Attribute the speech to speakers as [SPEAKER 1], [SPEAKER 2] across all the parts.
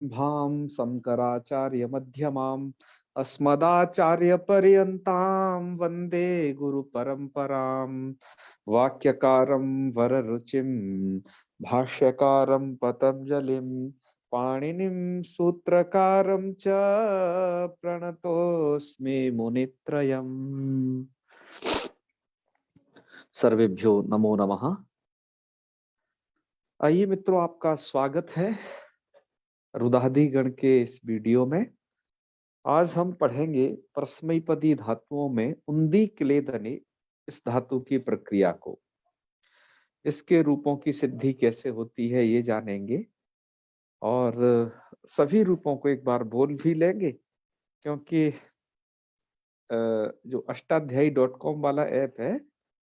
[SPEAKER 1] भां शंकराचार्य मध्यमाम् अस्मदाचार्य पर्यन्तां वन्दे गुरु परंपरां। वाक्यकारं वररुचिं भाष्यकारं पतंजलिं पाणिनिं सूत्रकारं च प्रणतोऽस्मि मुनित्रयम्। सर्वेभ्यो नमो नमः। आइए मित्रों, आपका स्वागत है रुदादि गण के इस वीडियो में। आज हम पढ़ेंगे परस्मैपदी धातुओं में उंदी क्लेदने इस धातु की प्रक्रिया को, इसके रूपों की सिद्धि कैसे होती है ये जानेंगे, और सभी रूपों को एक बार बोल भी लेंगे, क्योंकि जो अष्टाध्यायी.com वाला ऐप है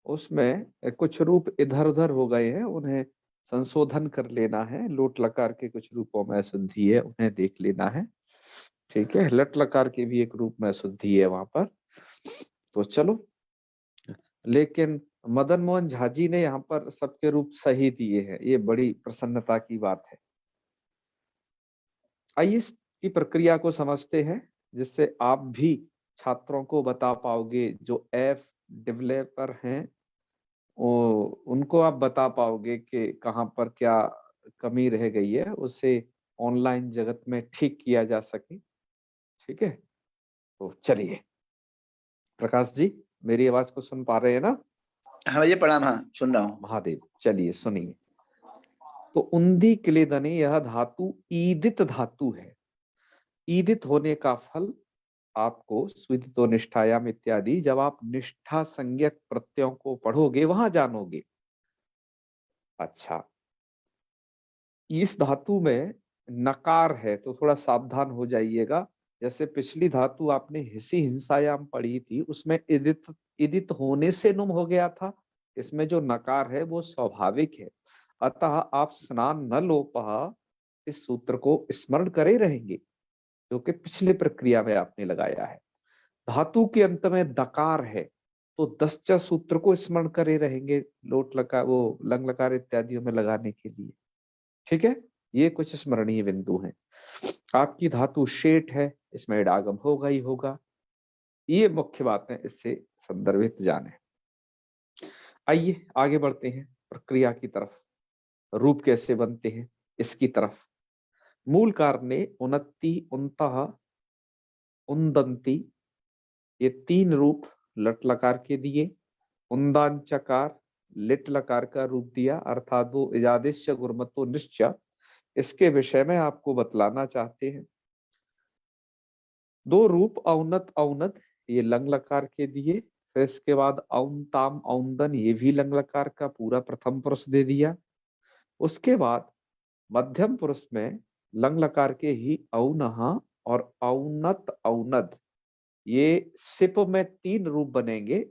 [SPEAKER 1] उसमें कुछ रूप इधर उधर हो गए हैं, उन्हें संशोधन कर लेना है। लोट लकार के कुछ रूपों में अशुद्धि है, उन्हें देख लेना है। ठीक है, लट लकार के भी एक रूप में अशुद्धि है वहां पर। तो चलो, लेकिन मदन मोहन झा जी ने यहाँ पर सबके रूप सही दिए हैं, ये बड़ी प्रसन्नता की बात है। आइए इसकी प्रक्रिया को समझते हैं, जिससे आप भी छात्रों को बता पाओगे। जो ऐप डेवलपर हैं उनको आप बता पाओगे कि कहाँ पर क्या कमी रह गई है, उसे ऑनलाइन जगत में ठीक किया जा सके। ठीक है, तो चलिए। प्रकाश जी, मेरी आवाज को सुन पा रहे हैं ना?
[SPEAKER 2] हाँ भैया प्रणाम। हाँ सुन रहा हूँ।
[SPEAKER 1] महादेव, चलिए सुनिए। तो उंदी क्लेदने यह धातु ईदित धातु है। ईदित होने का फल आपको स्विदितो निष्ठायाम इत्यादि, जब आप निष्ठा संज्ञक प्रत्ययों को पढ़ोगे वहां जानोगे। अच्छा, इस धातु में नकार है तो थोड़ा सावधान हो जाइएगा। जैसे पिछली धातु आपने हिसी हिंसायाम पढ़ी थी, उसमें इदित इदित होने से नुम हो गया था। इसमें जो नकार है वो स्वाभाविक है, अतः आप स्नान न लोपः इस सूत्र को स्मरण करे रहेंगे, जो कि पिछले प्रक्रिया में आपने लगाया है। धातु के अंत में दकार है तो दसचा सूत्र को स्मरण करे रहेंगे, लोट लकार वो लंग लकार इत्यादियों में लगाने के लिए। ठीक है, ये कुछ स्मरणीय बिंदु हैं। आपकी धातु शेट है, इसमें इडागम होगा ही होगा। ये मुख्य बातें इससे संदर्भित जाने। आइए आगे बढ़ते हैं प्रक्रिया की तरफ। रूप कैसे बनते हैं इसकी तरफ। मूल कारणे उन्नति उन्तः उन्दंती, ये तीन रूप लट लकार के दिए। उन्दान चकार लिट लकार का रूप दिया, अर्थात वो इजादिश्च गुरुमतो निश्चय, इसके विषय में आपको बतलाना चाहते हैं। दो रूप औनत औनद, ये लंग लकार के दिए। फिर इसके बाद औनताम औनदन, ये भी लंग लकार का पूरा प्रथम पुरुष दे दिया। उसके बाद मध्यम पुरुष में लंग लकार के ही औनः और औनत औनद, ये सिप में तीन रूप बनेंगे।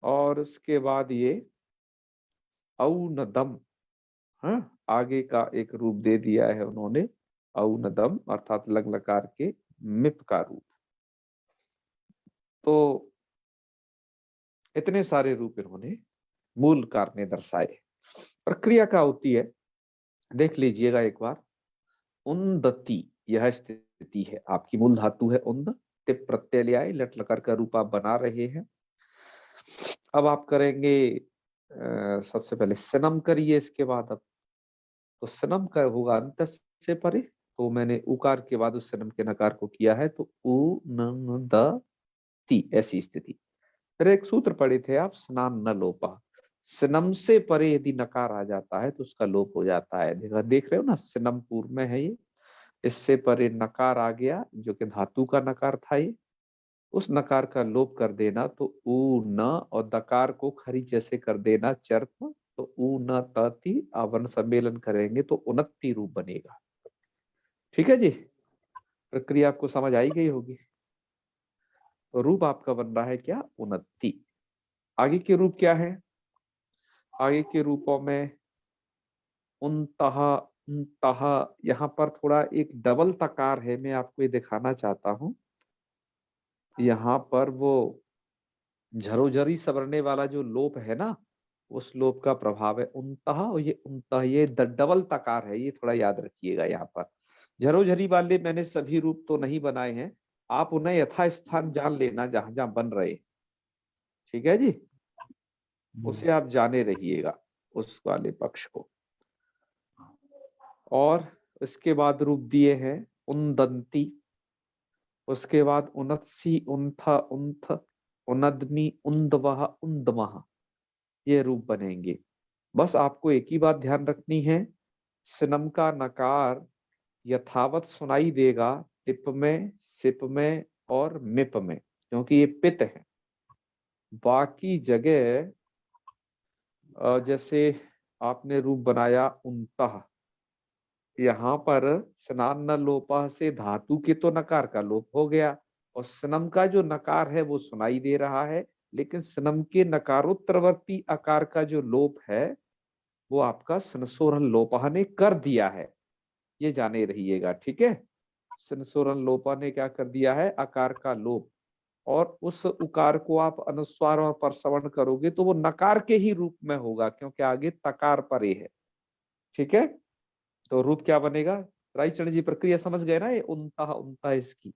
[SPEAKER 1] और उसके बाद ये औनदम, हाँ, आगे का एक रूप दे दिया है उन्होंने, औनदम, अर्थात लंग लकार के मिप का रूप। तो इतने सारे रूप इन्होंने मूल कारणे दर्शाए। प्रक्रिया क्या होती है देख लीजिएगा एक बार। उन्दति, यह स्थिति है, आपकी मूल धातु है उन्द, तिप प्रत्यय ले आए, लट लकार का रूप आप बना रहे हैं। अब आप करेंगे सबसे पहले सनम करिए, इसके बाद अब तो सनम का होगा अंत से परे, तो मैंने उकार के बाद उस सनम के नकार को किया है, तो उ न द ती, ऐसी स्थिति। फिर एक सूत्र पढ़े थे आप, स्नान न लोपा। सनम से परे यदि नकार आ जाता है तो उसका लोप हो जाता है। देख रहे हो ना, सनम पूर्व में है ये, इससे परे नकार आ गया जो कि धातु का नकार था, ये उस नकार का लोप कर देना, तो उ न, और दकार को खरी जैसे कर देना चर्प, तो उ न तति, वर्ण सम्मेलन करेंगे तो उन्नति रूप बनेगा। ठीक है जी, प्रक्रिया आपको समझ आई गई होगी। तो रूप आपका बन रहा है क्या, उन्नति। आगे के रूप क्या है? आगे के रूपों में उन्तः उन्तः, यहाँ पर थोड़ा एक डबल तकार है, मैं आपको ये दिखाना चाहता हूँ। यहाँ पर वो झरोझरी सवरने वाला जो लोप है ना, उस लोप का प्रभाव है उन्तः, और ये उन्तः, ये डबल तकार है, ये थोड़ा याद रखिएगा यहाँ पर। झरोझरी वाले मैंने सभी रूप तो नहीं बनाए हैं, आप उन्हें यथास्थान जान लेना जहां जहां बन रहे। ठीक है जी, उसे आप जाने रहिएगा उस वाले पक्ष को। और इसके बाद रूप दिए हैं उन्दंती, उसके बाद उनत्सी, उन्थ, उन्थ, उनदमी, उन्दवह, उन्दमह, ये रूप बनेंगे। बस आपको एक ही बात ध्यान रखनी है, सिनम का नकार यथावत सुनाई देगा टिप में, सिप में और मिप में, क्योंकि ये पित है। बाकी जगह जैसे आपने रूप बनाया उन्तः, यहाँ पर स्नान न लोपा से धातु के तो नकार का लोप हो गया, और स्नम का जो नकार है वो सुनाई दे रहा है, लेकिन स्नम के नकारोत्तरवर्ती आकार का जो लोप है वो आपका स्नसोरन लोपा ने कर दिया है, ये जाने रहिएगा। ठीक है, स्नसोरन लोपा ने क्या कर दिया है, आकार का लोप, और उस उकार को आप अनुस्वार और परसवर्ण करोगे तो वो नकार के ही रूप में होगा, क्योंकि आगे तकार परे है। ठीक है, तो रूप क्या बनेगा, रायचंद्र जी प्रक्रिया समझ गए ना, ये उनता उनता इसकी।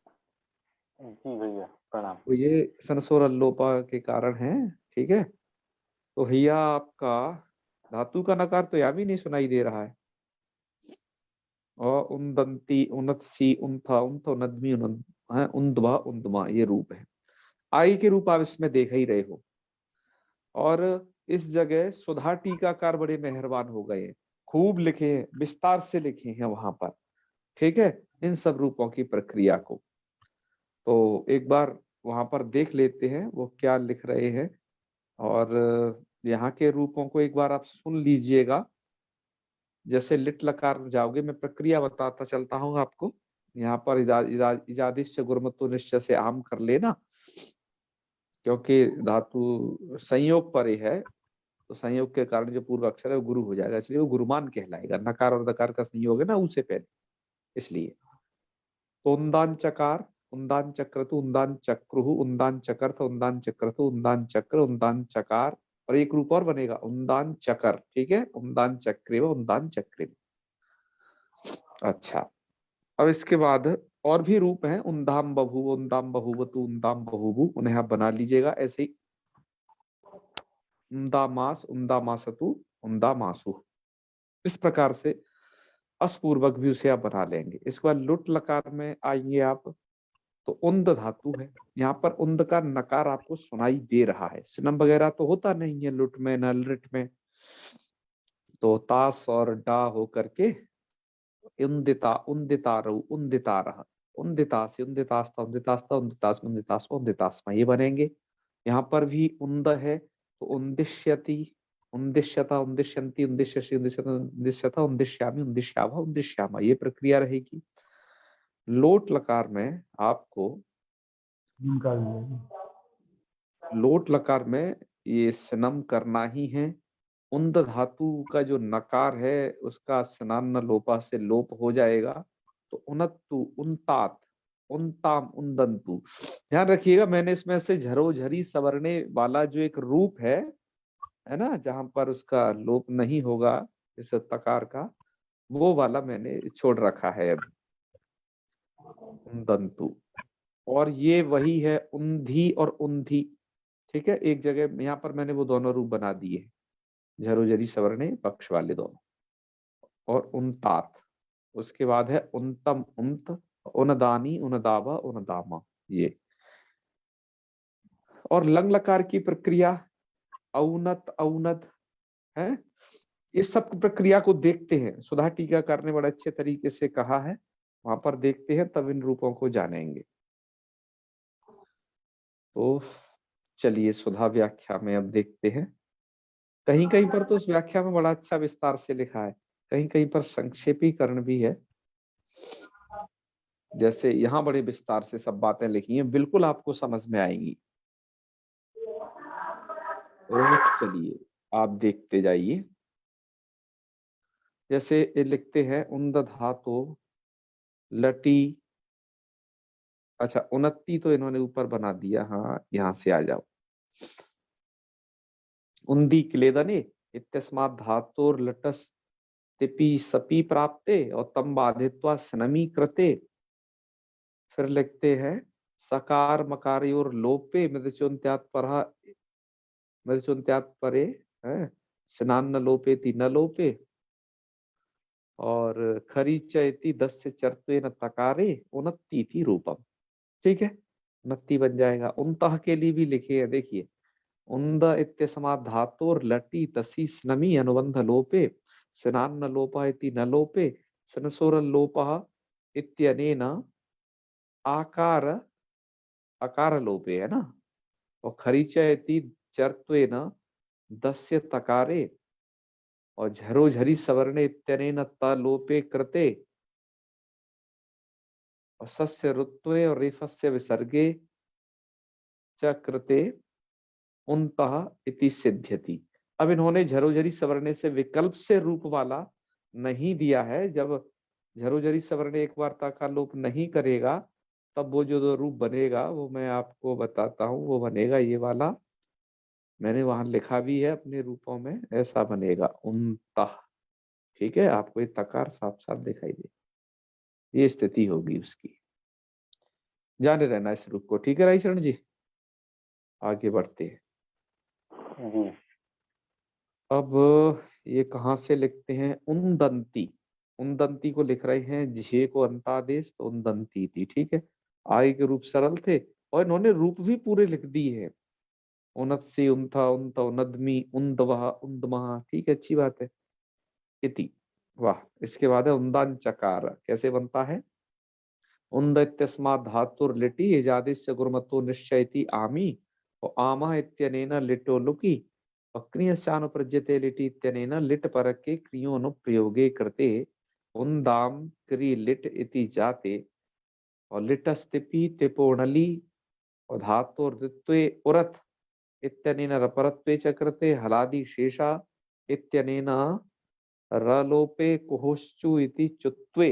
[SPEAKER 3] जी भैया प्रणाम।
[SPEAKER 1] तो ये सनसोर लोपा के कारण है। ठीक है, तो हिया आपका धातु का नकार तो यहाँ भी नहीं सुनाई दे रहा है, और उन्दंती, उनत्सी, उन्था, उन्थ, उनदमी, उन्दवा, उन्दमा, ये रूप है। आई के रूप आप इसमें देख ही रहे हो। और इस जगह सुधा टीकाकार बड़े मेहरबान हो गए हैं, खूब लिखे हैं, विस्तार से लिखे हैं वहां पर। ठीक है, इन सब रूपों की प्रक्रिया को तो एक बार वहां पर देख लेते हैं वो क्या लिख रहे हैं, और यहाँ के रूपों को एक बार आप सुन लीजिएगा। जैसे लिट लकार में जाओगे, मैं प्रक्रिया बताता चलता हूँ आपको। यहाँ पर इजादिश्च गुरुमत्तो निश्चय से आम कर लेना, क्योंकि धातु संयोग परे है, तो संयोग के कारण जो पूर्व अक्षर है वो गुरु हो जाएगा, इसलिए वो गुरुमान कहलाएगा। नकार और दकार का संयोग है ना उससे पहले, इसलिए। तो उन्दान चकार, उन्दान चक्रतु, उन्दान चक्रुहु, उन्दान चकर्थ, उन्दान चक्रतु, उन्दान चक्र, उन्दान चकार, और एक रूप और बनेगा उन्दान चकर। ठीक है, उन्दान चक्रे व उन्दान चक्रे। अच्छा, अब इसके बाद और भी रूप हैं, उन्दाम बभुव, उन्दाम बहुवतु, उन्दाम बहुबु, उन्हें आप बना लीजिएगा ऐसे ही। उन्दामास, उन्दामासतु, उन्दामासु, इस प्रकार से अस्पूर्वक भी उसे आप बना लेंगे। इसके बाद लुट लकार में आएंगे आप, तो उन्द धातु है, यहाँ पर उन्द का नकार आपको सुनाई दे रहा है, सिनम वगैरह तो होता नहीं है लुट में, न लिट में। तो तास और डा हो करके उन्दिता, उन्दिता रु, उन्दिता रह, उन्दिता से उन्दितास्ता, उन्दितास्ता, उन्दितास, उन्दितास, उन्दितास्मा, ये बनेंगे। यहाँ पर भी उन्द है, तो उन्दिश्यति, उन्दिश्यता, उन्दिश्यन्ति, उन्दिश्यसि, उन्दिश्यता, उन्दिश्यता, उन्दिश्यामि, उन्दिश्याभा, उन्दिश्यामा, ये प्रक्रिया रहेगी। लोट लकार में आपको, लोट लकार में ये स्नम करना ही है। उन्द धातु का जो नकार है उसका स्नान न लोपा से लोप हो जाएगा, तो उनत्तु, उन्तात, उन्ताम, उन्दंतु। ध्यान रखिएगा, मैंने इसमें से झरोझरी सवरने वाला जो एक रूप है ना, जहां पर उसका लोप नहीं होगा इस तकार का, वो वाला मैंने छोड़ रखा है अभी, उन्दंतु। और ये वही है उन्धी और उन्धी। ठीक है, एक जगह यहाँ पर मैंने वो दोनों रूप बना दिए, झरोझरी सवरणे पक्ष वाले दोनों। और उन्तात, उसके बाद है उन्तम, उन्त, उनदानी, उनदाबा, उनदामा, ये। और लंग लकार की प्रक्रिया औनत, औनद है। इस सब प्रक्रिया को देखते हैं, सुधा टीकाकार ने बड़े अच्छे तरीके से कहा है, वहां पर देखते हैं तब इन रूपों को जानेंगे। तो चलिए सुधा व्याख्या में अब देखते हैं। कहीं कहीं पर तो उस व्याख्या में बड़ा अच्छा विस्तार से लिखा है, कहीं कहीं पर संक्षेपीकरण भी है। जैसे यहाँ बड़े विस्तार से सब बातें लिखी हैं, बिल्कुल आपको समझ में आएंगी। चलिए आप देखते जाइए। जैसे ये लिखते हैं उन्द धातु लटी, अच्छा उन्नति तो इन्होंने ऊपर बना दिया, हाँ यहाँ से आ जाओ। उन्दी क्लेदने इत्यस्मात् धातुर लटस तिपी सपी प्राप्ते और तम बाधित्वा स्नमी कृते। फिर लिखते हैं सकार मकारयोर लोपे मृदचुन्त्यात् परहा मृदचुन्त्यात् परे है स्नान न लोपेति न लोपे। और खरी चयति दस्य चरत्वे न तकारे उन्नति थी रूपम। ठीक है, उन्नति बन जाएगा। उनतः के लिए भी लिखे हैं, देखिए उन्द इत्यस्मात् धातोर लटी तसी स्नमी अनुबंध लोपे स्नान न लोपा इति न लोपे स्नसोर लोपः इत्यनेन आकार अकार लोपे है ना। और खरीचय इति चर्त्वेन दस्य तकारे और झरो झरी सवर्णे इत्यनेन त लोपे कृते और सस्य ऋत्वे और रेफस्य विसर्गे च कृते उनतः इति सिद्ध्यति। अब इन्होंने झरोझरी सवर्णे से विकल्प से रूप वाला नहीं दिया है। जब झरोझरी सवर्णे एक बार ता का लोप नहीं करेगा तब वो जो रूप बनेगा वो मैं आपको बताता हूँ। वो बनेगा ये वाला, मैंने वहां लिखा भी है अपने रूपों में, ऐसा बनेगा उनतः। ठीक है, आपको ये तकार साफ साफ दिखाई दे, ये स्थिति होगी उसकी। जाने रहना इस रूप को। ठीक है राई शरण जी, आगे बढ़ते हैं।
[SPEAKER 3] जी।
[SPEAKER 1] अब ये कहाँ से लिखते हैं, उन्दंती। उन्दंती को लिख रहे हैं झे को अंतादेश तो उन्दंती थी। ठीक है, आय के रूप सरल थे और इन्होंने रूप भी पूरे लिख दिए हैं। उन्नतसी उन्था उन्त उन्नदमी उन्दवह उन्दमहा। ठीक है, अच्छी बात है। इति, वाह। इसके बाद है उन्दान चकार, कैसे बनता है। उन्द इत्यस्मात् धातुर लिटि यजादिश्च गुरुमतो निश्चयति आमी और आमः इत्यनेन लिटो लुकी और क्रियश्चानुप्रज्यते लिटि इत्यनेन लिट परक के क्रियोनुप्रयोगे कृते उन्दाम क्रि लिट इति जाते और लिटस्तिपि तिपोणली और धातुर्द्वित्वे उरथ इत्यनेन रपरत्वे च कृते हलादि शेषा इत्यनेन रलोपे कुहोश्चु इति चुत्वे।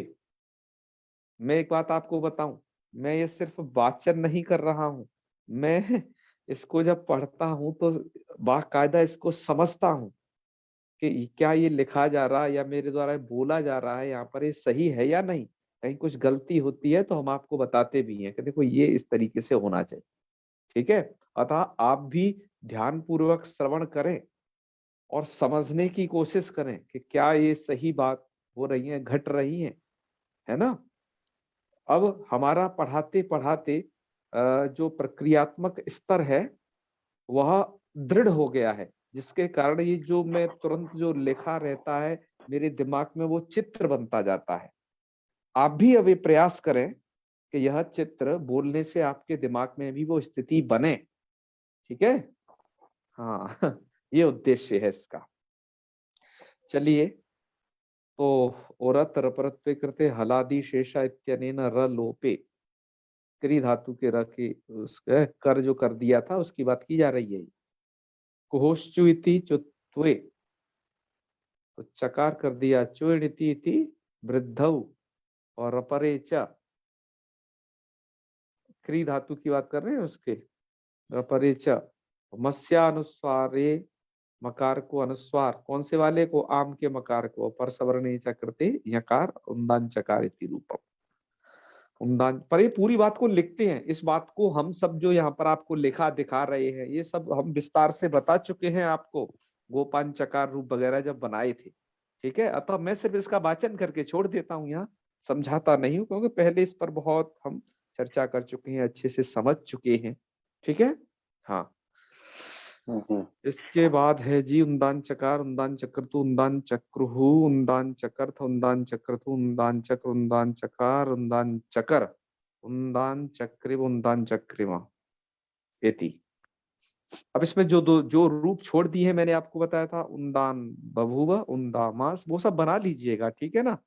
[SPEAKER 1] मैं एक बात आपको बताऊं, मैं ये सिर्फ वाचन नहीं कर रहा हूं, मैं इसको जब पढ़ता हूं तो बाकायदा इसको समझता हूं कि क्या ये लिखा जा रहा है या मेरे द्वारा बोला जा रहा है यहाँ पर ये सही है या नहीं। कहीं कुछ गलती होती है तो हम आपको बताते भी हैं कि देखो ये इस तरीके से होना चाहिए। ठीक है, अतः आप भी ध्यान पूर्वक श्रवण करें और समझने की कोशिश करें कि क्या ये सही बात हो रही है, घट रही है ना। अब हमारा पढ़ाते पढ़ाते जो प्रक्रियात्मक स्तर है वह दृढ़ हो गया है, जिसके कारण ये जो मैं तुरंत जो लिखा रहता है मेरे दिमाग में वो चित्र बनता जाता है। आप भी अभी प्रयास करें कि यह चित्र बोलने से आपके दिमाग में भी वो स्थिति बने। ठीक है, हाँ ये उद्देश्य है इसका। चलिए, तो औरत रपरत्वे कृते हलादि शेषा इत्यनेन र लोपे, क्री धातु के र के उसका कर जो कर दिया था उसकी बात की जा रही है। कुहोश्चु इति चुत्वे, तो चकार कर दिया चुणिति इति वृद्धौ और रपरे च, क्री धातु की बात कर रहे हैं उसके, रपरे च मत्स्यानुस्वारे मकार को अनुस्वार, कौन से वाले को, आम के मकार को, पर सवर्ण चक्रते यकार उन्दान चकार इति रूपम। उन्दान पर ये पूरी बात को लिखते हैं। इस बात को हम सब जो यहाँ पर आपको लिखा दिखा रहे हैं ये सब हम विस्तार से बता चुके हैं आपको, गोपान चकार रूप वगैरह जब बनाए थे। ठीक है, अतः मैं सिर्फ इसका वाचन करके छोड़ देता हूँ, यहाँ समझाता नहीं हूँ क्योंकि पहले इस पर बहुत हम चर्चा कर चुके हैं, अच्छे से समझ चुके हैं। ठीक है, हाँ। इसके बाद है जी उन्दान चकार, उन्दान चक्रतु, उन्दान चक्रुहु, उन्दान चकर्थ, उन्दान चक्रतु, उन्दान चक्र, उन्दान चकार, उन्दान चकर, उन्दान चक्रिव, उन्दान चक्रिमा इति। अब इसमें जो रूप छोड़ दिए हैं मैंने आपको बताया था, उन्दान बभुव, उन्दामास, वो सब बना लीजिएगा। ठीक है ना,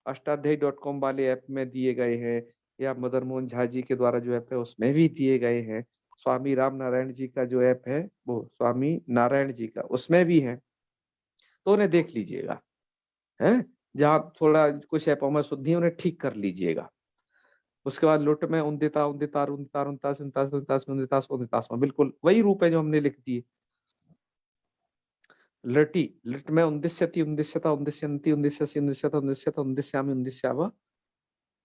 [SPEAKER 1] अष्टाध्यायी.com वाले ऐप में दिए गए हैं या मदन मोहन झा जी के द्वारा जो ऐप है उसमें भी दिए गए हैं। स्वामी राम नारायण जी का जो ऐप है वो स्वामी नारायण जी का उसमें भी है, तो उन्हें देख लीजिएगा। है, जहाँ थोड़ा कुछ ऐपों में शुद्धि उन्हें ठीक कर लीजिएगा। उसके बाद लुट में उन्दिता उन्दितार उन्दितार उन्तास उन्तास उन्तास उन्दितास उन्दितास में बिल्कुल वही रूप है जो हमने लिख दिए। लटी, लिट में उन्दिश्यति, उन्दिश्यता, उन्दिश्यन्ति, उन्दिश्यसि, उन्दिश्यता, उन्दिश्यता, उन्दिश्यामि, उन्दिश्याव,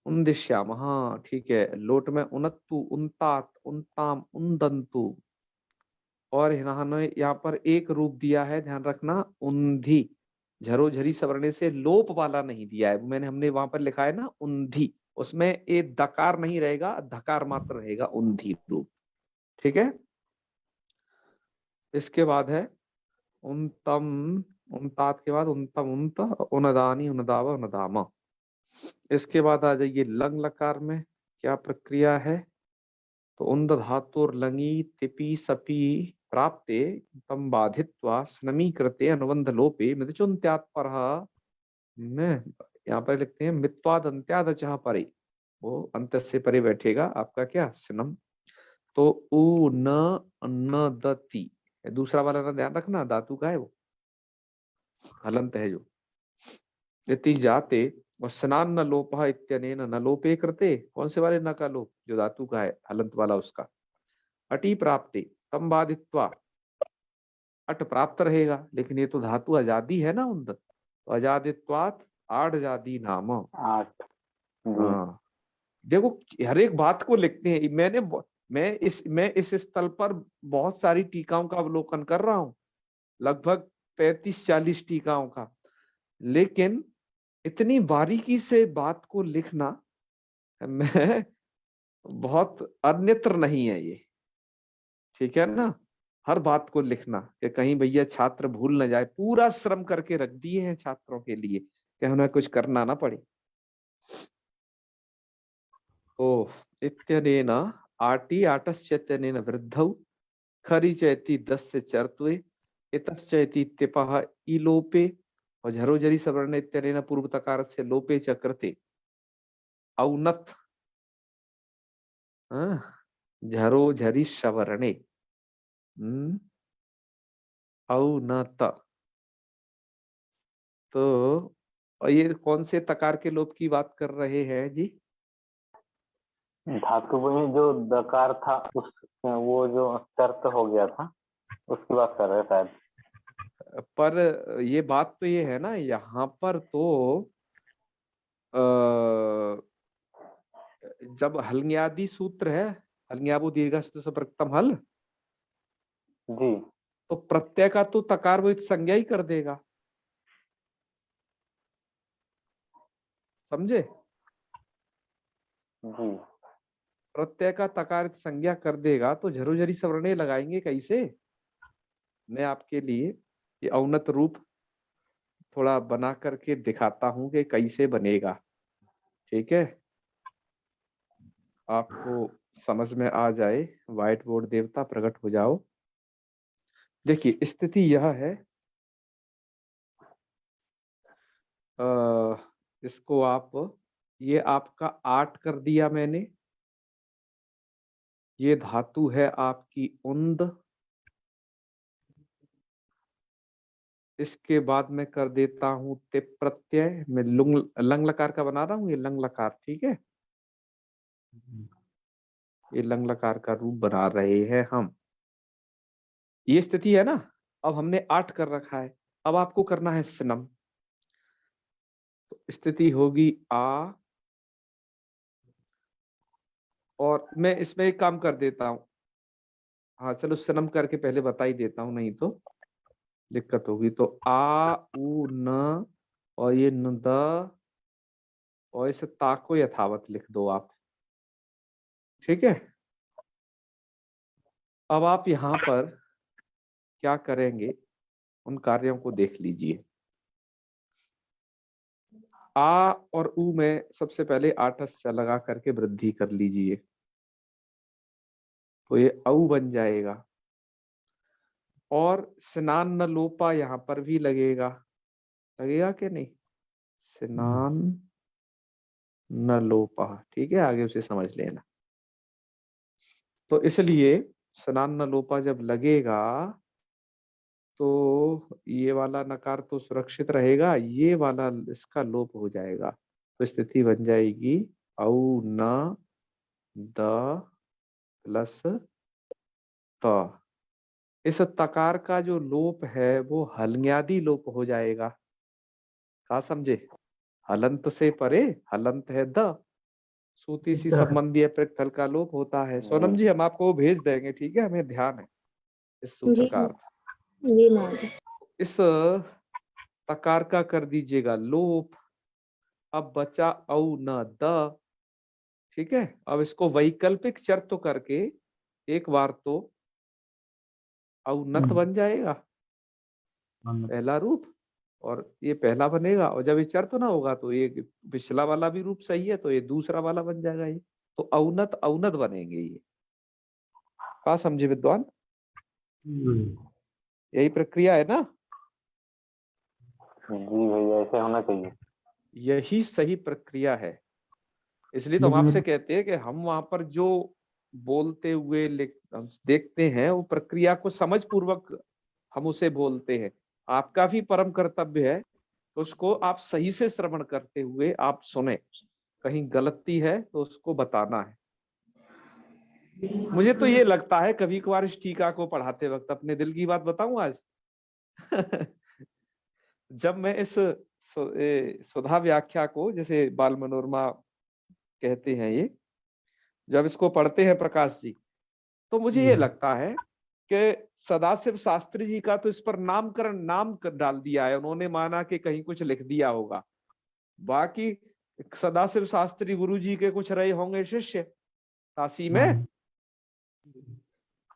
[SPEAKER 1] उन्दिश्याम। हाँ ठीक है। लोट में उनत्तु, उन्तात, उन्ताम, उन्दन्तु। और इन्होंने यहाँ पर एक रूप दिया है, ध्यान रखना, उन्धी। झरो झरी सवर्णे से लोप वाला नहीं दिया है। हमने वहां पर लिखा है ना उन्धी, उसमें एक दकार नहीं रहेगा, धकार मात्र रहेगा, उन्धी रूप। ठीक है। इसके बाद है उनतम, उनतात के बाद उनतम, उनत, उनदानी, उनदाव, उनदाम। इसके बाद आ जाइए लंग लकार में क्या प्रक्रिया है। तो उन्द धातुर लंगी तिपी सपी प्राप्ते तम बाधित्वा स्नमीकृते अनुबंध लोपे मिदचुन्त्यात् परः में, यहाँ पर लिखते हैं मित्वाद अंत्याद चह परे, वो अंत से परे बैठेगा आपका क्या, स्नम। तो उ न न दती, दूसरा वाला ना ध्यान रखना, धातु का है वो, हलंत है जो। इति जाते और स्नान न लोप इत्यनेन न लोपे कृते, कौन से वाले न का लोप, जो धातु का है हलंत वाला उसका। अटी प्राप्ति तम बाधित्वा, अट प्राप्त रहेगा, लेकिन ये तो धातु आजादी है ना उन्द, तो अजादित्वात आठ जादी नाम।
[SPEAKER 3] 8 जी।
[SPEAKER 1] हाँ देखो, हर एक बात को लिखते हैं। मैं इस स्थल पर बहुत सारी टीकाओं का अवलोकन कर रहा हूँ, लगभग 35-40 टीकाओं का, लेकिन इतनी बारीकी से बात को लिखना मैं बहुत अन्यत्र नहीं है ये। ठीक है ना, हर बात को लिखना कि कहीं भैया छात्र भूल न जाए, पूरा श्रम करके रख दिए हैं छात्रों के लिए कि उन्हें कुछ करना ना पड़े। ओ इत्यनेन आटी आटश्चैत्यनेन वृद्धौ खरी चैति दस्य चर्त्वे इतश्चैति तिपः इलोपे और झरोझरी सवर्ण इत्यनेन पूर्व तकार से लोपे च कृते औनत, झरोझरी सवर्णे औनत। तो और ये कौन से तकार के लोप की बात कर रहे हैं जी।
[SPEAKER 3] धातु में जो दकार था उस, वो जो चर्त हो गया था उसकी बात कर रहे हैं शायद।
[SPEAKER 1] पर ये बात तो ये है ना, यहाँ पर तो जब हलन्यादि सूत्र है, हलन्याबु दीर्घ प्रथम हल,
[SPEAKER 3] जी
[SPEAKER 1] तो प्रत्यय का तो तकार वो संज्ञा ही कर देगा, समझे।
[SPEAKER 3] जी।
[SPEAKER 1] प्रत्यय का तकार संज्ञा कर देगा, तो झरोझरी सवर्णे लगाएंगे कैसे। मैं आपके लिए ये औन्नत रूप थोड़ा बना करके दिखाता हूं कि कैसे बनेगा। ठीक है, आपको समझ में आ जाए, व्हाइट बोर्ड देवता प्रकट हो जाओ। देखिए स्थिति यह है, इसको आप, ये आपका 8 कर दिया मैंने, ये धातु है आपकी उन्द। इसके बाद मैं कर देता हूं तिप प्रत्यय, मैं लंग लकार का बना रहा हूं, ये लंग लकार, ठीक है, ये लंग लकार का रूप बना रहे हैं हम। ये स्थिति है ना। अब हमने 8 कर रखा है, अब आपको करना है स्नम। तो स्थिति होगी आ, और मैं इसमें एक काम कर देता हूं, हाँ चलो स्नम करके पहले बता ही देता हूं, नहीं तो दिक्कत होगी। तो आ उ न, और ये न द, और इसे ता को यथावत लिख दो आप। ठीक है, अब आप यहाँ पर क्या करेंगे, उन कार्यों को देख लीजिए। आ और उ में सबसे पहले आठस लगा करके वृद्धि कर लीजिए, तो ये औ बन जाएगा। और स्नान न लोपा यहाँ पर भी लगेगा, लगेगा कि नहीं, स्नान न लोपा। ठीक है, आगे उसे समझ लेना। तो इसलिए स्नान न लोपा जब लगेगा, तो ये वाला नकार तो सुरक्षित रहेगा, ये वाला इसका लोप हो जाएगा। तो स्थिति बन जाएगी औ न द प्लस त। इस तकार का जो लोप है वो हलन्यादि लोप हो जाएगा। क्या समझे? हलंत से परे हलंत है द, सूती सी संबंधी प्रत्यय हल का लोप होता है। सोनम जी हम आपको वो भेज देंगे, ठीक है, हमें ध्यान है इस सूत्र
[SPEAKER 4] जी
[SPEAKER 1] का अर्थ।
[SPEAKER 4] जी महोदय।
[SPEAKER 1] इस तकार का कर दीजिएगा लोप। अब बचा औ न द, ठीक है। अब इसको वैकल्पिक चर तो करके एक बार तो औन्नत बन जाएगा पहला रूप, और ये पहला बनेगा, और जब ये चर तो ना होगा तो ये पिछला वाला भी रूप सही है तो ये दूसरा वाला बन जाएगा। ये तो औन्नत औन्नत बनेंगे ये। क्या समझे विद्वान? यही प्रक्रिया है ना?
[SPEAKER 3] जी भैया ऐसे होना चाहिए।
[SPEAKER 1] यही सही प्रक्रिया है। इसलिए तो हम आपसे कहते हैं कि हम वहां पर जो बोलते हुए हम देखते हैं वो प्रक्रिया को समझ पूर्वक हम उसे बोलते हैं। आपका भी परम कर्तव्य है उसको आप सही से श्रवण करते हुए आप सुने, कहीं गलती है तो उसको बताना है। मुझे तो ये लगता है कभी कभार इस टीका को पढ़ाते वक्त, अपने दिल की बात बताऊं आज जब मैं इस सुधा व्याख्या को, जैसे बाल मनोरमा कहते हैं ये, जब इसको पढ़ते हैं प्रकाश जी, तो मुझे ये लगता है कि सदाशिव शास्त्री जी का तो इस पर नामकरण डाल दिया है उन्होंने, माना कि कहीं कुछ लिख दिया होगा। बाकी सदाशिव शास्त्री गुरु जी के कुछ रहे होंगे शिष्य काशी में,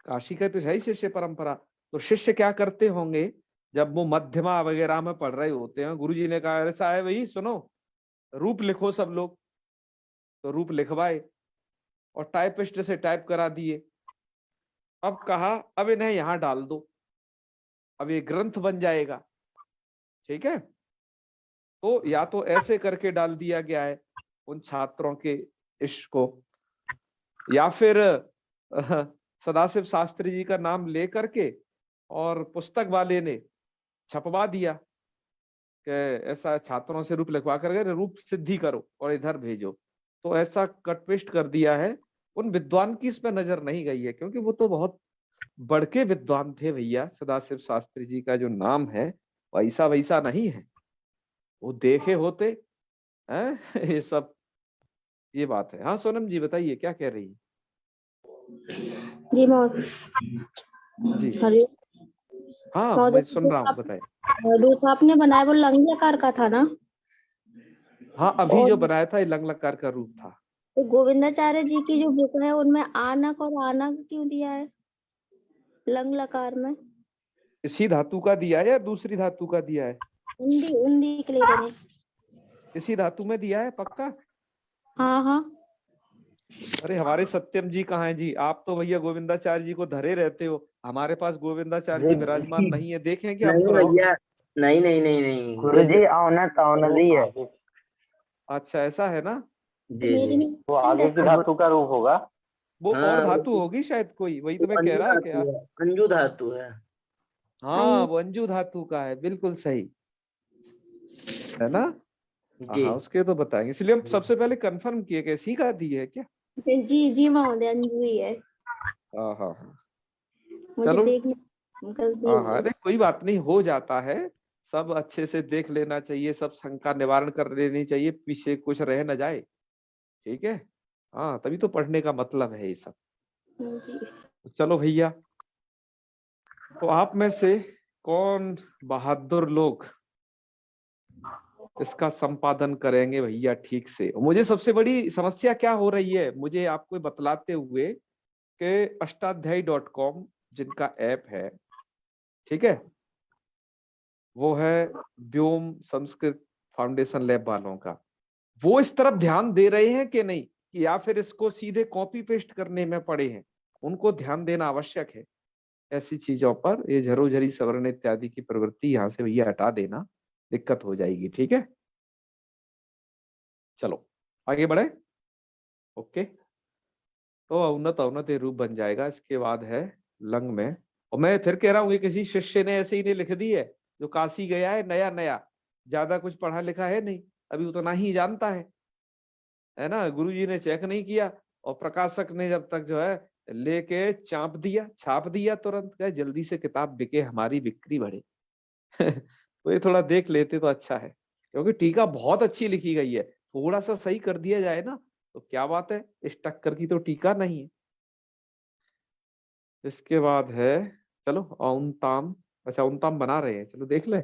[SPEAKER 1] काशी का तो है ही शिष्य परंपरा। तो शिष्य क्या करते होंगे, जब वो मध्यमा वगैरह में पढ़ रहे होते हैं, गुरु जी ने कहा ऐसा है भाई सुनो रूप लिखो सब लोग, तो रूप लिखवाए और टाइपिस्ट से टाइप करा दिए। अब कहा अब इन्हें यहां डाल दो, अब ये ग्रंथ बन जाएगा, ठीक है। तो या तो ऐसे करके डाल दिया गया है उन छात्रों के इश्क को, या फिर सदाशिव शास्त्री जी का नाम ले करके और पुस्तक वाले ने छपवा दिया कि ऐसा छात्रों से रूप लिखवा कर रूप सिद्धि करो और इधर भेजो। तो ऐसा कट पेस्ट कर दिया है। उन विद्वान की इसमें नजर नहीं गई है, क्योंकि वो तो बहुत बड़के विद्वान थे भैया। सदाशिव शास्त्री जी का जो नाम है वैसा वैसा नहीं है, वो देखे होते हैं ये सब, ये बात है। हाँ सोनम जी बताइए क्या कह रही है?
[SPEAKER 4] जी महोदय।
[SPEAKER 1] जी
[SPEAKER 4] हरि
[SPEAKER 1] हाँ
[SPEAKER 4] महोदय,
[SPEAKER 1] मैं सुन रहा हूँ, बताइए।
[SPEAKER 4] रूप आपने बनाया वो लंगी आकार का था ना?
[SPEAKER 1] हाँ अभी
[SPEAKER 4] और
[SPEAKER 1] जो बनाया था ये लंग लकार का रूप था।
[SPEAKER 4] तो गोविंदाचार्य जी की जो बुक है उनमें आनक और आनक क्यों दिया है लंग लकार में?
[SPEAKER 1] इसी धातु का दिया है या दूसरी धातु का दिया है?
[SPEAKER 4] उंदी उंदी के लिए बने।
[SPEAKER 1] इसी धातु में दिया है पक्का?
[SPEAKER 4] हाँ हाँ।
[SPEAKER 1] अरे हमारे सत्यम जी कहाँ हैं जी? आप तो भैया गोविंदाचार्य जी को धरे रहते हो, हमारे पास गोविंदाचार्य जी विराजमान नहीं है, देखें क्या हम
[SPEAKER 5] नहीं
[SPEAKER 1] तुरंत?
[SPEAKER 5] भैया, नहीं नहीं नहीं नहीं
[SPEAKER 3] गुरु जी औनत औनदी है।
[SPEAKER 1] अच्छा ऐसा है ना?
[SPEAKER 4] तो
[SPEAKER 5] जी
[SPEAKER 4] मेरी
[SPEAKER 5] जी।
[SPEAKER 4] में
[SPEAKER 3] वो आगे की धातु का रूप होगा।
[SPEAKER 1] वो और
[SPEAKER 5] हाँ
[SPEAKER 1] धातु होगी शायद कोई, वही तो मैं कह
[SPEAKER 5] अंजू
[SPEAKER 1] रहा
[SPEAKER 5] धातु
[SPEAKER 1] क्या?
[SPEAKER 5] है, अंजू धातु है।
[SPEAKER 1] हाँ वो अंजू धातु का है, बिल्कुल सही है ना?
[SPEAKER 5] जी
[SPEAKER 1] हाँ उसके तो बताएंगे, इसलिए हम सबसे पहले कंफर्म किए कि सी का दी है क्या?
[SPEAKER 4] जी जी महोदय अंजू ही है।
[SPEAKER 1] हाँ हाँ हाँ
[SPEAKER 4] मुझे
[SPEAKER 1] चलो।
[SPEAKER 4] देखने गलती
[SPEAKER 1] हाँ
[SPEAKER 4] हो
[SPEAKER 1] हाँ
[SPEAKER 4] गई।
[SPEAKER 1] अरे कोई बात नहीं, हो जाता है। सब अच्छे से देख लेना चाहिए, सब शंका निवारण कर लेनी चाहिए, पीछे कुछ रह न जाए, ठीक है। हाँ तभी तो पढ़ने का मतलब है ये सब।
[SPEAKER 4] जी।
[SPEAKER 1] चलो भैया, तो आप में से कौन बहादुर लोग इसका संपादन करेंगे भैया ठीक से? मुझे सबसे बड़ी समस्या क्या हो रही है, मुझे आपको बतलाते हुए कि अष्टाध्यायी.com जिनका ऐप है, ठीक है, वो है व्योम संस्कृत फाउंडेशन लैब वालों का, वो इस तरफ ध्यान दे रहे हैं कि नहीं, कि या फिर इसको सीधे कॉपी पेस्ट करने में पड़े हैं? उनको ध्यान देना आवश्यक है ऐसी चीजों पर। ये झरोझरी सवर्ण इत्यादि की प्रवृत्ति यहाँ से भैया हटा देना, दिक्कत हो जाएगी, ठीक है। चलो आगे बढ़े। ओके, तो औन्नत औन्नत ये रूप बन जाएगा। इसके बाद है लंग में, और मैं फिर कह रहा हूँ ये किसी शिष्य ने ऐसे ही नहीं लिख दी है, जो काशी गया है नया नया, ज्यादा कुछ पढ़ा लिखा है नहीं, अभी उतना ही जानता है ना। गुरुजी ने चेक नहीं किया और प्रकाशक ने जब तक जो है लेके चाप दिया, छाप दिया तुरंत, कहे जल्दी से किताब बिके, हमारी बिक्री बढ़े। तो ये थोड़ा देख लेते तो अच्छा है, क्योंकि टीका बहुत अच्छी लिखी गई है। थोड़ा सा सही कर दिया जाए ना तो क्या बात है, इस टक्कर की तो टीका नहीं है। इसके बाद है, चलो औंताम, अच्छा औंताम बना रहे हैं, चलो देख ले।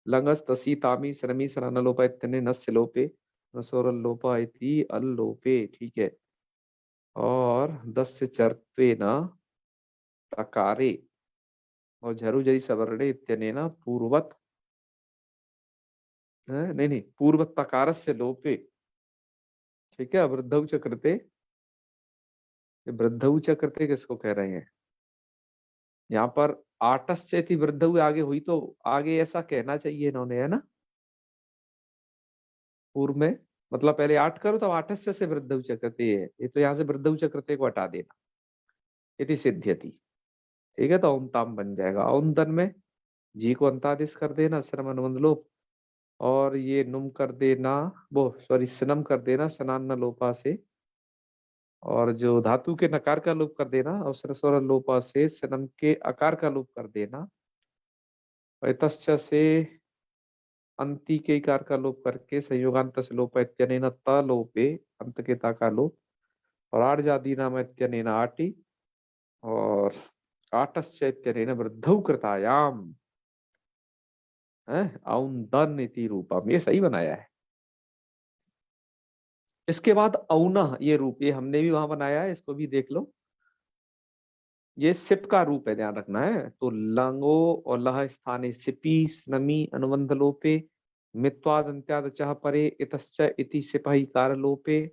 [SPEAKER 1] लंगस तसी तामी सरमी सरानलोपा इतने नस्य लोपे नसोरल लोपा इति अल्लोपे, ठीक है। और दस से चरत्वे न तकारे और झरु जरी सवर्णे इत्यनेन पूर्वत, नहीं नहीं, पूर्वत तकारस्य लोपे, ठीक है। वृद्धौ च कृते, वृद्धौ च कृते किसको कह रहे हैं यहाँ पर? आटश्चेति वृद्धौ आगे हुई तो आगे ऐसा कहना चाहिए इन्होंने, है ना, पूर्व में। मतलब पहले आठ करो तब आटस्य से वृद्धौ च कृते है, ये तो यहाँ से वृद्धौ च कृते को हटा देना, इति सिद्ध्यति, ठीक है। तो औंताम बन जाएगा। औंदन में जी को अंतादेश कर देना, श्रम अनुबंध लोप, और ये नुम कर देना, वो सॉरी स्नम कर देना स्नान लोपा से, और जो धातु के नकार का लोप कर देना, और स्वर लोपा से स्नम के आकार का लोप कर देना, और तस्य से अंति के इकार का लोप करके संयोगांत से लोप इत्यनेन त लोपे, अंत के ता का लोप, और आठ जादी नाम इत्यनेन आटी, और आटस्य इत्यनेन वृद्धौ कृतायाम, औंदन इति रूपम, ये सही बनाया है। इसके बाद औना, ये रूप, ये हमने भी वहां बनाया है, इसको भी देख लो। ये सिप का रूप है, ध्यान रखना है। तो लंगो और लह स्थाने सिपी स्नमी अनुबंध लोपे मित्वाद अंत्याद चह परे इतश्च इति सिपाही कार लोपे,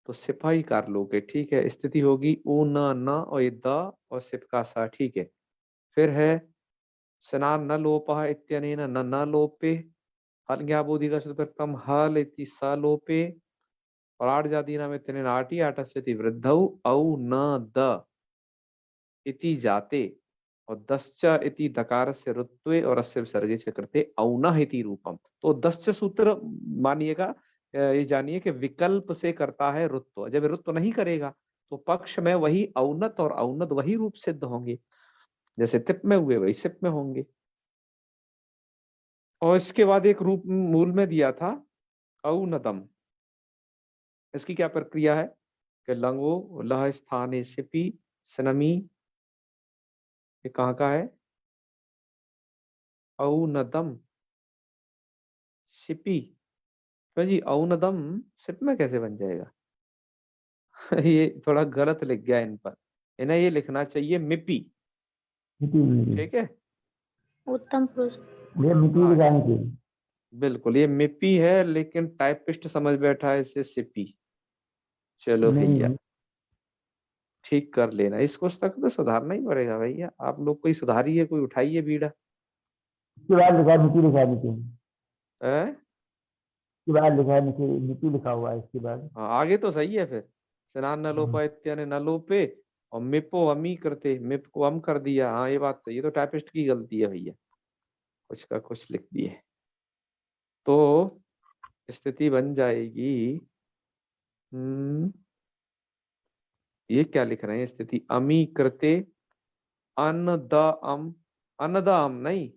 [SPEAKER 1] तो सिपाही कार लोपे, ठीक है। स्थिति होगी उ न और ये द और सिप का सा, ठीक है। फिर है स्नान न लोपः इत्यनेन न न लोपे, हल ज्ञा बोधि का सूत्रम हल इति स लोपे, और आठ जाति नाम इत्यनेन आटी आटस्यति वृद्धौ औ न द इति जाते, और दश्च इति दकार से रुत्वे और अस्य विसर्गे च कृते औनः इति रूपम। तो दश्च सूत्र मानिएगा, ये जानिए कि विकल्प से करता है रुत्व। जब रुत्व नहीं करेगा तो पक्ष में वही औनत और औनद वही रूप सिद्ध होंगे, जैसे तिप में हुए वही सिप में होंगे। और इसके बाद एक रूप मूल में दिया था औनदम, इसकी क्या प्रक्रिया है कि लंगो लह स्थाने सिपी स्नमी, ये कहाँ का है? औनदम सिपी, तो जी औनदम सिप में कैसे बन जाएगा? ये थोड़ा गलत लिख गया इन पर, इन्हें ये लिखना चाहिए मिपी, ठीक है।
[SPEAKER 4] उत्तम पुरुष।
[SPEAKER 1] हाँ, बिल्कुल ये मिपी है, लेकिन टाइपिस्ट समझ बैठा है इसे सिपी। चलो भैया ठीक कर लेना, इसको तक तो सुधारना ही पड़ेगा भैया, आप लोग कोई सुधारिए, कोई उठाइए बीड़ा। हैं?
[SPEAKER 6] लिखा हुआ है इसके बाद।
[SPEAKER 1] हाँ, आगे तो सही है। फिर स्नान न लोपा इत्याने न लोपे, और मिपो अमी करते, मिप को अम कर दिया। हाँ ये बात सही है, तो टाइपिस्ट की गलती है भैया, कुछ का कुछ लिख दिए। तो स्थिति बन जाएगी, ये क्या लिख रहे हैं स्थिति? अमी करते on the um, on the अम नहीं,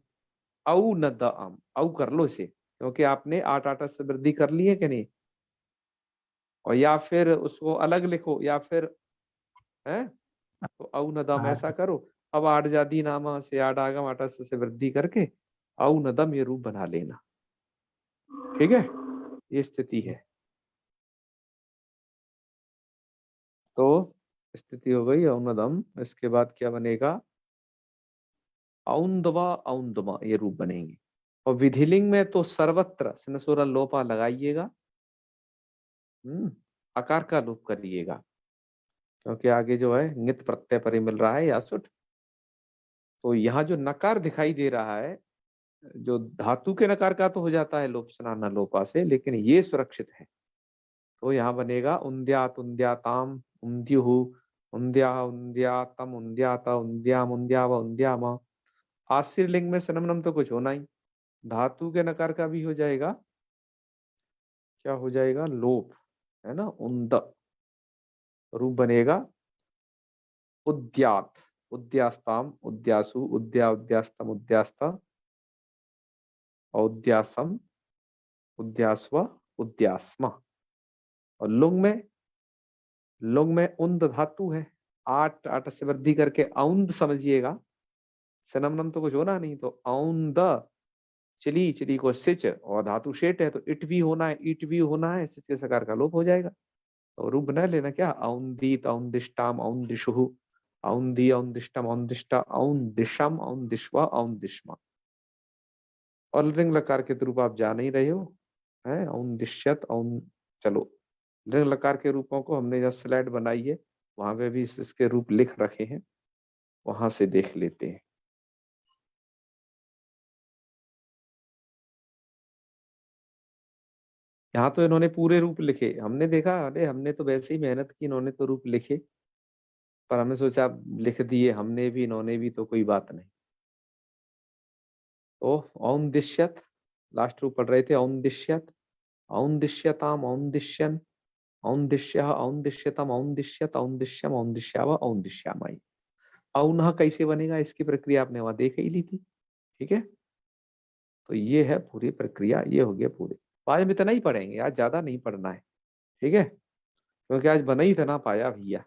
[SPEAKER 1] औ न द अम, औ कर लो इसे, क्योंकि आपने आठ आठ से वृद्धि कर ली है कि नहीं। और या फिर उसको अलग लिखो, या फिर है तो औ न दम ऐसा करो। अब आठ जादी नामा से आठ आगम आठ से वृद्धि करके औ न दम ये रूप बना लेना, ठीक है। ये स्थिति है। तो स्थिति हो गई औनदम। इसके बाद क्या बनेगा? औंदवा औंदमा, ये रूप बनेंगे। और विधिलिंग में तो सर्वत्र स्नसुरा लोपा लगाइएगा, आकार का लोप करिएगा, क्योंकि आगे जो है नित प्रत्यय परि मिल रहा है या सुट। तो यहाँ जो नकार दिखाई दे रहा है, जो धातु के नकार का तो हो जाता है लोप स्नान लोपा से, लेकिन ये सुरक्षित है। तो यहाँ बनेगा उन्द्यात उन्द्याताम उन्द्युहु उन्द्या उन्द्यातम उन्द्याता उन्द्याम उन्द्याव उन्द्याम। आश्चर्य लिंग में सनमनम तो कुछ होना ही, धातु के नकार का भी हो जाएगा, क्या हो जाएगा? लोप, है ना, उन्द रूप बनेगा। उद्यात, उद्यास्ताम, उद्यासु, उद्या, उद्यास्तम, उद्यास्ता, उद्यासम, उद्यास्व, उद्यास्मा। और लुंग में उन्द धातु है, 8 8 से वृद्धि करके औंद समझिएगा, सनमनम तो कुछ होना नहीं, तो औंद, चिली, चिली को सिच, और धातु शेट है तो इट भी होना है, ईट भी होना है, सिच के सकार का लोप हो जाएगा। तो रूप बना लेना क्या, औंदीत, औंदिष्टाम, औंदिशुहु, औंदी, औंदिष्टम, औंदिष्टा, औंदिशम, औंदिश्वा, औंदिश्मा। और लिंग लकार के रूप आप जान ही रहे हो, है औंदिश्यत, चलो लिंग लकार के रूपों को हमने जब स्लाइड बनाई है वहां पे भी इसके रूप लिख रखे हैं, वहां से देख लेते हैं। यहाँ तो इन्होंने पूरे रूप लिखे, हमने देखा अरे हमने तो वैसे ही मेहनत की, इन्होंने तो रूप लिखे, पर हमने सोचा लिख दिए हमने भी इन्होंने भी तो कोई बात नहीं। तो औंदिश्यत, लास्ट रूप पढ़ रहे थे, औंदिश्यत, औंदिश्यताम, औंदिश्यन, औंदिश्य, औंदिश्यतम, औंदिश्यत, औंदिश्यम, औंदिश्याव, औंदिश्यामाई। औनः कैसे बनेगा इसकी प्रक्रिया आपने वहां देख ही ली थी, ठीक है। तो ये है पूरी प्रक्रिया, ये हो गया पूरे। आज हम इतना ही पढ़ेंगे, आज ज्यादा नहीं पढ़ना है, ठीक है, क्योंकि आज बना ही इतना पाया भैया,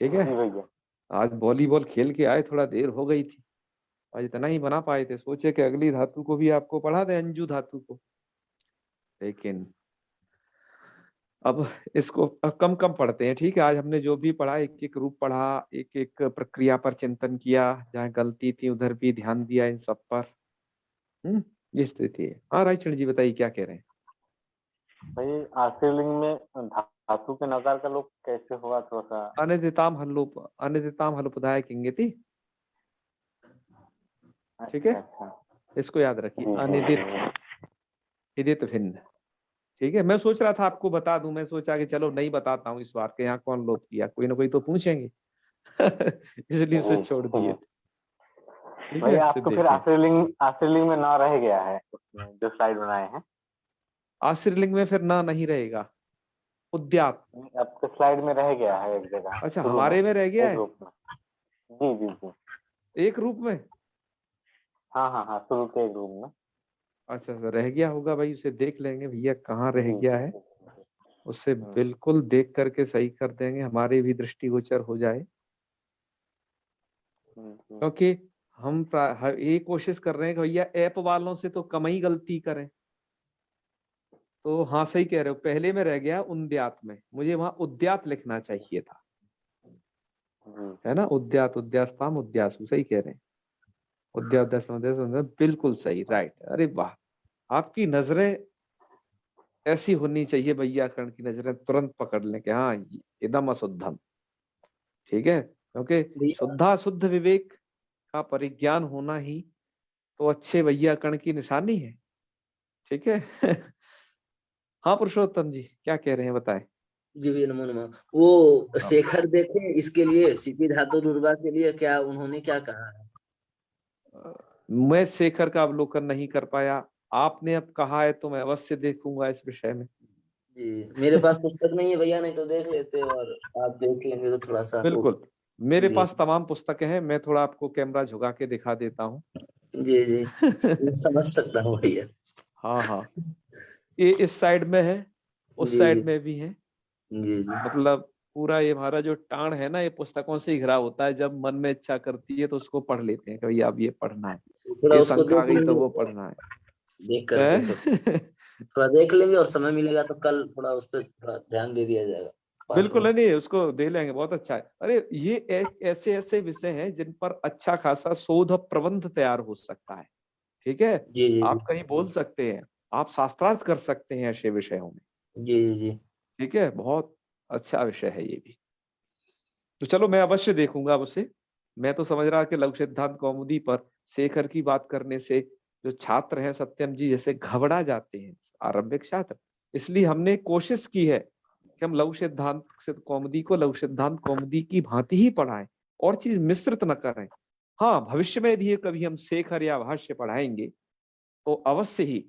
[SPEAKER 1] ठीक है।
[SPEAKER 3] जी भैया।
[SPEAKER 1] आज वॉलीबॉल खेल के आए, थोड़ा देर हो गई थी, आज इतना ही बना पाए थे, सोचे कि अगली धातु को भी आपको पढ़ा दे, अंजू धातु को, लेकिन अब इसको कम कम पढ़ते हैं, ठीक है। आज हमने जो भी पढ़ा, एक एक रूप पढ़ा, एक एक प्रक्रिया पर चिंतन किया, जहाँ गलती थी उधर भी ध्यान दिया, इन सब पर। ये स्थिति है। हाँ रायचंद जी बताइए क्या कह रहे हैं।
[SPEAKER 3] भाई आशीर्लिंग में धातु के नकार का लोप कैसे हुआ, थोड़ा सा।
[SPEAKER 1] अनिदिताम हल्लोप, अनिदिताम हल्लोपदाय किंगति, ठीक है,
[SPEAKER 3] अच्छा।
[SPEAKER 1] इसको याद रखिए,
[SPEAKER 3] जी,
[SPEAKER 1] अनिदित, इदित भिन्न, ठीक है। मैं सोच रहा था आपको बता दूं, मैं सोचा कि चलो नहीं बताता हूँ इस बार के, यहाँ कौन लोप किया, कोई ना कोई तो पूछेंगे इसलिए उसे छोड़ दिए, ठीक है।
[SPEAKER 3] भैया
[SPEAKER 1] इसे
[SPEAKER 3] आप तो फिर
[SPEAKER 1] देखें,
[SPEAKER 3] आशीर्लिंग में ना रह गया है उसमें जो स्लाइड बनाए हैं।
[SPEAKER 1] आशीर्लिंग में फिर ना नहीं रहेगा, उद्यात।
[SPEAKER 3] आपके स्लाइड में रह गया है एक जगह
[SPEAKER 1] अच्छा
[SPEAKER 3] शुरू में,
[SPEAKER 1] हमारे में रह गया
[SPEAKER 3] एक
[SPEAKER 1] है
[SPEAKER 3] रूप में। जी जी जी।
[SPEAKER 1] एक रूप में,
[SPEAKER 3] हाँ हाँ हाँ, शुरू के एक रूप में।
[SPEAKER 1] अच्छा रह गया होगा भाई, उसे देख लेंगे भैया कहाँ रह
[SPEAKER 3] जी
[SPEAKER 1] गया
[SPEAKER 3] जी
[SPEAKER 1] है,
[SPEAKER 3] जी।
[SPEAKER 1] उसे बिल्कुल देख करके सही कर देंगे, हमारे भी दृष्टिगोचर हो जाए, क्योंकि हम ये कोशिश कर रहे हैं कि भैया ऐप वालों से तो कम ही गलती करें। तो हाँ सही कह रहे हो, पहले में रह गया उद्यात में, मुझे वहां उद्यात लिखना चाहिए था, है ना, उद्यात, उद्यास्ताम, उद्यासु, सही कह रहे हैं, उद्यात, बिल्कुल सही, राइट। अरे वाह, आपकी नजरें ऐसी होनी चाहिए, वैयाकरण की नजरें तुरंत पकड़ लें कि हाँ इदम अशुद्धम, ठीक है, क्योंकि
[SPEAKER 5] भैया
[SPEAKER 1] शुद्धा शुद्ध विवेक का परिज्ञान होना ही तो अच्छे वैयाकरण की निशानी है, ठीक है हाँ पुरुषोत्तम जी क्या कह रहे हैं बताएं।
[SPEAKER 5] जी भैया नमो नमः। वो शेखर देखे इसके लिए, सीपी धातु दुर्गा के लिए क्या उन्होंने क्या कहा है?
[SPEAKER 1] मैं शेखर का अवलोकन नहीं कर पाया, आपने अब कहा है तो मैं अवश्य देखूंगा इस विषय में
[SPEAKER 5] जी मेरे पास पुस्तक नहीं है भैया, नहीं तो देख लेते, और आप देख लेंगे तो थोड़ा सा तो।
[SPEAKER 1] बिल्कुल, मेरे
[SPEAKER 5] जी
[SPEAKER 1] पास तमाम पुस्तकें हैं, मैं थोड़ा आपको कैमरा झुका के दिखा देता हूँ
[SPEAKER 5] जी जी समझ सकता हूँ भैया।
[SPEAKER 1] हाँ हाँ, ये इस साइड में है, उस
[SPEAKER 5] जी जी
[SPEAKER 1] साइड में भी है,
[SPEAKER 5] जी जी
[SPEAKER 1] मतलब पूरा ये हमारा जो टाण है ना, ये पुस्तकों से ही घिरा होता है, जब मन में इच्छा करती है तो उसको पढ़ लेते हैं कि भैया अब ये पढ़ना है,
[SPEAKER 5] थोड़ा
[SPEAKER 1] ये
[SPEAKER 5] उसको
[SPEAKER 1] शंका आ
[SPEAKER 5] देख
[SPEAKER 1] गई तो
[SPEAKER 5] लेंगे,
[SPEAKER 1] वो पढ़ना
[SPEAKER 5] देख करके
[SPEAKER 1] है
[SPEAKER 5] थोड़ा देख लेंगे, और समय मिलेगा तो कल थोड़ा उस पर थोड़ा ध्यान दे दिया जाएगा पास
[SPEAKER 1] बिल्कुल
[SPEAKER 5] में।
[SPEAKER 1] है, नहीं उसको दे लेंगे, बहुत अच्छा है। अरे ये ऐसे ऐसे विषय हैं जिन पर अच्छा खासा शोध प्रबंध तैयार हो सकता है, ठीक है,
[SPEAKER 5] जी जी
[SPEAKER 1] आप कहीं
[SPEAKER 5] जी
[SPEAKER 1] बोल सकते हैं, आप शास्त्रार्थ कर सकते हैं ऐसे विषयों में,
[SPEAKER 5] जी जी जी
[SPEAKER 1] ठीक है, बहुत अच्छा विषय है ये भी। तो चलो मैं अवश्य देखूंगा उसे, मैं तो समझ रहा कि लघु सिद्धांत कौमुदी पर शेखर की बात करने से जो छात्र हैं सत्यम जी जैसे घबरा जाते हैं, आरंभिक छात्र, इसलिए हमने कोशिश की है कि हम लघु सिद्धांत कौमुदी को लघु सिद्धांत कौमुदी की भांति ही पढ़ाएं, और चीज मिश्रित न करें। हाँ भविष्य में यदि कभी हम शेखर या भाष्य पढ़ाएंगे तो अवश्य ही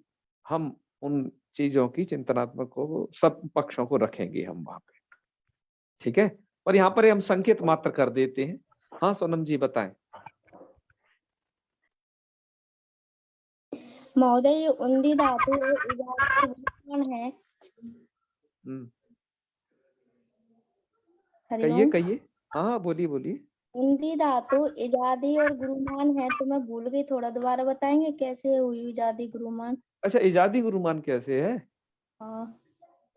[SPEAKER 1] हम उन चीजों की चिंतनात्मक को सब पक्षों को रखेंगे हम वहां पे, ठीक है। और यहाँ पर हम संकेत मात्र कर देते हैं। हाँ सोनम जी बताएं।
[SPEAKER 4] महोदय, ये उंदी धातु और इजादी गुरुमान है।
[SPEAKER 1] कहिए
[SPEAKER 4] हरिओम।
[SPEAKER 1] कहिए। हाँ बोलिए बोलिए।
[SPEAKER 4] उंदी धातु इजादी और गुरुमान है, तो मैं भूल गई, थोड़ा दोबारा बताएंगे कैसे हुई इजादी गुरुमान?
[SPEAKER 1] अच्छा, इजादी गुरुमान कैसे है?
[SPEAKER 4] हाँ।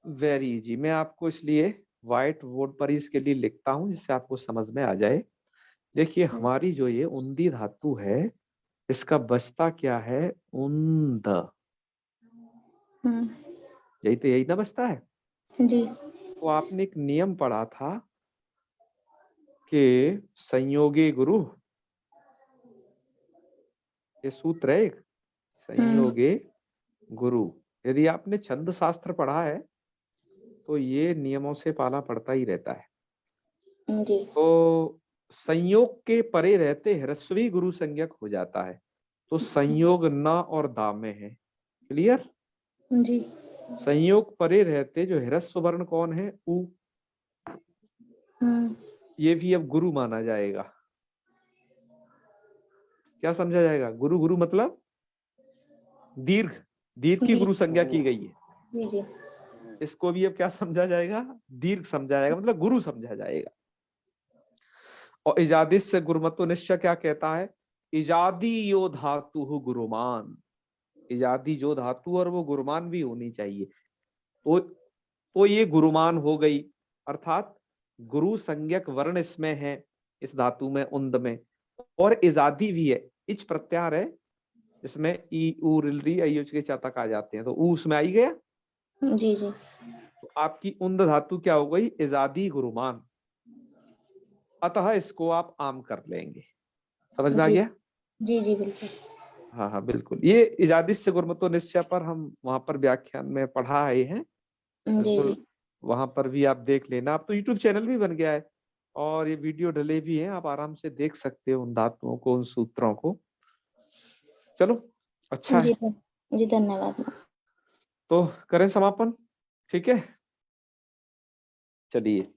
[SPEAKER 1] वेरी इजी, मैं आपको इसलिए व्हाइट बोर्ड पर इसके लिए लिखता हूँ जिससे आपको समझ में आ जाए। देखिए हमारी जो ये उंदी धातु है, इसका बचता क्या है? उंद। यही तो, यही ना बचता है
[SPEAKER 4] जी।
[SPEAKER 1] तो आपने एक नियम पढ़ा था कि संयोगे गुरु, ये सूत्र है एक, संयोगे गुरु। यदि आपने छंद शास्त्र पढ़ा है तो ये नियमों से पाला पड़ता ही रहता है।
[SPEAKER 4] जी।
[SPEAKER 1] तो संयोग के परे रहते ह्रस्वी गुरु संज्ञक हो जाता है, तो संयोग न और दा में है। क्लियर?
[SPEAKER 4] जी।
[SPEAKER 1] संयोग परे रहते जो ह्रस्व वर्ण कौन है? उ। ये भी अब गुरु माना जाएगा। क्या समझा जाएगा? गुरु, गुरु मतलब दीर्घ, दीर्घ की गुरु संज्ञा की गई है।
[SPEAKER 4] जी जी।
[SPEAKER 1] इसको भी अब क्या समझा जाएगा? दीर्घ समझा जाएगा, मतलब गुरु समझा जाएगा। और इजादी से गुरुमत्व निश्चय क्या कहता है? इजादी यो धातु गुरुमान। इजादी जो धातु और वो गुरुमान भी होनी चाहिए। तो ये गुरुमान हो गई, अर्थात गुरु संज्ञक वर्ण इसमें है, इस धातु में, उंद में। और इजादी भी है, इच प्रत्याहार है इसमें, ई उ रिलरी अयुच के चा तक आ जाते हैं, तो ऊ उसमें आई गया।
[SPEAKER 4] जी जी।
[SPEAKER 1] तो आपकी उंद धातु क्या हो गई? इजादी गुरुमान। अतः इसको आप आम कर लेंगे। समझ में आ गया?
[SPEAKER 4] जी जी बिल्कुल।
[SPEAKER 1] हाँ हाँ बिल्कुल। ये इजादी से गुरुमत्व निश्चय पर हम वहां पर व्याख्यान में पढ़ा आए हैं,
[SPEAKER 4] जी
[SPEAKER 1] बिल्कुल।
[SPEAKER 4] जी।
[SPEAKER 1] वहां पर भी आप देख लेना। अब तो यूट्यूब चैनल भी बन गया है और ये वीडियो डले भी हैं, आप आराम से देख सकते हो उन धातुओं को, उन सूत्रों को। चलो अच्छा है।
[SPEAKER 4] जी धन्यवाद।
[SPEAKER 1] तो करें समापन? ठीक है, चलिए।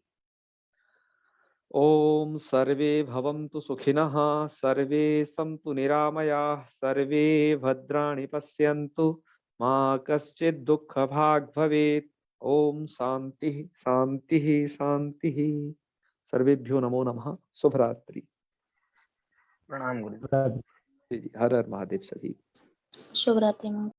[SPEAKER 1] ओम सर्वे भवन्तु सुखिनः, सर्वे सन्तु निरामयाः, सर्वे भद्राणि पश्यन्तु, मा कश्चित् दुःखभाग् भवेत्। ओम शांति शांति शांति। सर्वेभ्यो नमो नमः। शुभरात्रि।
[SPEAKER 3] प्रणाम गुरु।
[SPEAKER 1] जी जी, हर हर महादेव सभी।
[SPEAKER 4] शुभ रात्रि।